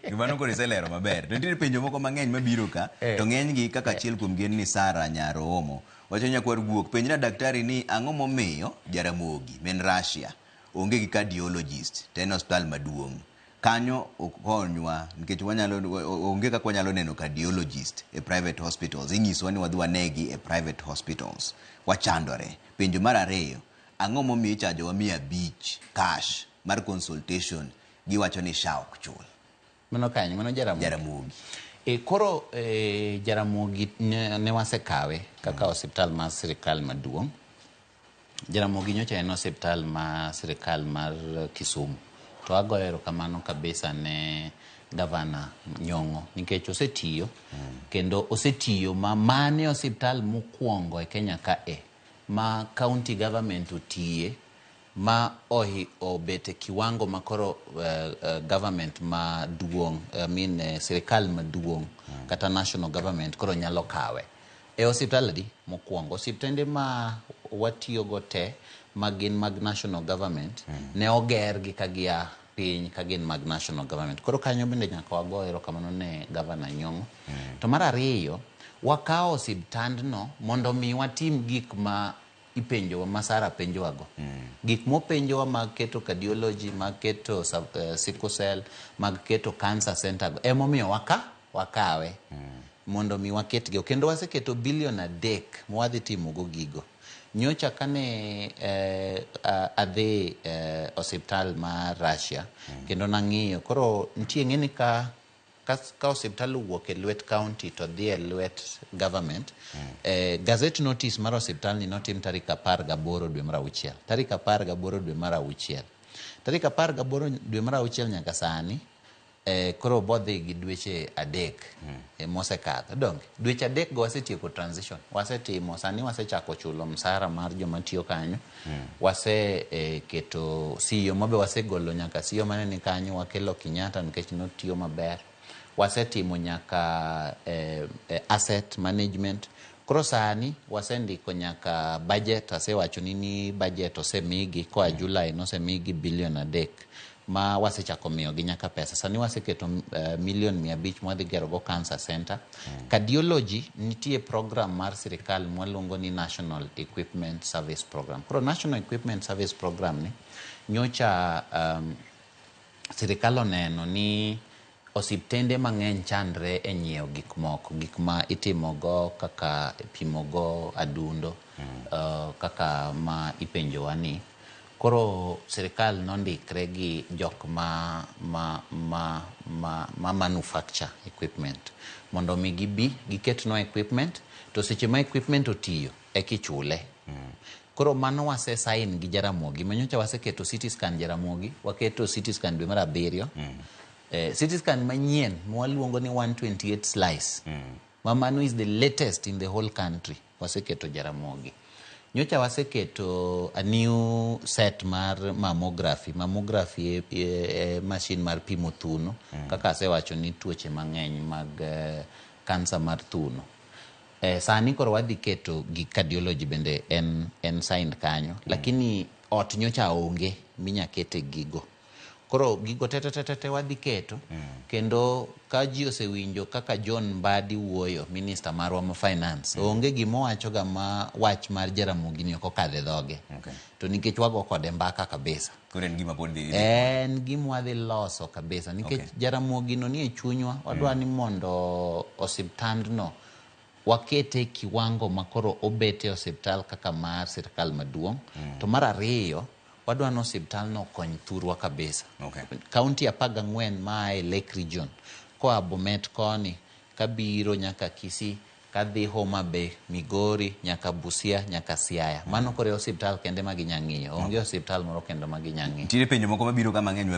Gimano kore selero maber. Nitie penjo moko mang'eny mabiro ka, to ng'eny gi kaka achiel kuom gin ni Sara Nyaroomo. Wacho nyakwar guok, penj na daktari ni ang'o momiyo Jaramogi, men Russia, onge gi cardiologist, to en hospital maduong'. Kanyo okonywa, nikech onge kaka wanyalo neno cardiologist e private hospitals. Ing'iswa ni wadhi wanegi e private hospitals. Wachandore. Penjo mar ariyo, ang'o momiyo ichajowa 500 cash mar consultation, giwacho ni SHA ok chul. Mano kanyo, mano Jaramogi. Koro Jaramogi ne wasekawe kaka hospital mar sirikal maduong'. Jaramogi nyocha en hospital mar sirikal mar Kisumu. To agoyo erokamano kabisa ne Gavana Nyong'o nikech osetiyo kendo osetiyo mane hospital mokwongo e Kenya ka ma county government otiye ma obete kiwango makoro government maduong', sirikal maduong' kata national government koro nyalo kawe. Hospital di mokwongo, hospitende ma watiyogo te magin mag national government ne oger gi kagia piny kagin mag national government. Koro kanyo bende nyaka wago erokamano ne Gavana Nyong'o. To mar ariyo, wakao hospitandno mondo mi watim gik ma ipenjowa, ma Sara penjowago. Gik mopenjowa mag keto cardiology, mag keto sickle cell, mag keto cancer center go. Emomiyo wakawe mondo mi waketgi. Kendo waseketo $3 billion mwadhi timogo gigo. Nyocha kane adhi hospital ma Russia kendo nang'iyo, koro nitie ng'eni ka hospital wuok e lwet county to dhi e lwet government. Gazette notice mar hospital ni notim tarik 18 dwe mar auchiel. Tarik 18 dwe mar auchiel. Tarik 18 dwe mar auchiel nyaka sani koro bodhi gi dweche 3 mosekadho. Donge dweche 3 go wasetieko transition. Wasetimo, sani wasechako chulo msara mar joma tiyo kanyo. Keto CEO mabe wasegolo nyaka CEO mane ni kanyo, wakelo Kenyatta nikech notiyo maber. Wasetimo nyaka asset management. Koro sani wasendiko nyaka budget, asewacho ni budget osemigi koa July nosemigi $1 billion ma wasechako miyo gi nyaka pesa. Sani waseketo $500 million mwadhi gero go cancer center. Cardiology nitie program mar sirikal mwaluongo ni National Equipment Service Program. Koro National Equipment Service Program ni nyocha sirikal oneno ni osiptende mang'eny chandre e nyiewo gik moko, gik ma itimogo kaka pimogo adundo, kaka ma ipenjowa ni. Koro sirikal nondikre gi jok ma manufacture equipment mondo mi gibi giketno equipment, to seche ma equipment otiyo kichule. Koro mano wase sign gi Jaramogi. Manyocha waseketo CT scan Jaramogi, waketo CT scan dwe mar 7. CT scan manyien mwaluongo ni 128 slice. Mano is the latest in the whole country. Waseketo Jaramogi. Nyocha waseketo a new set mar mammography. Mammography machine mar pimo thuno. Kaka asewacho ni tuoche mang'eny mag cancer mar thuno. Sani koro wadhi keto gi cardiology bende en signed kanyo. Lakini ot nyocha onge minyakete gigo. Koro gigo tete wadhi keto. Kendo ka ji osewinjo kaka John Mbadi wuoyo, minister marwa ma finance, onge gimowacho ga ma wach mar Jaramogi ni oko kadhe dhoge. To nikech wago kode mbaka kabisa. Koro en gima podi en gima wadhi loso kabisa. Nikech Jaramogi no ni e chunywa, wadwa ni mondo osiptandno wakete kiwango makoro obete osiptal kaka mar sirikal maduong'. To mar ariyo, wadwa no osiptal no kony thurwa kabisa. County 14 ma e Lake Region, koa Bomet koni, kabiro nyaka Kisii, kadhi Homa Bay, Migori, nyaka Busia, nyaka Siaya. Mano kore osiptal kende ma ginyang'iyo. Onge osiptal moro kendo ma ginyang'iyo. Tire penjo moko mabiro ka mang'eny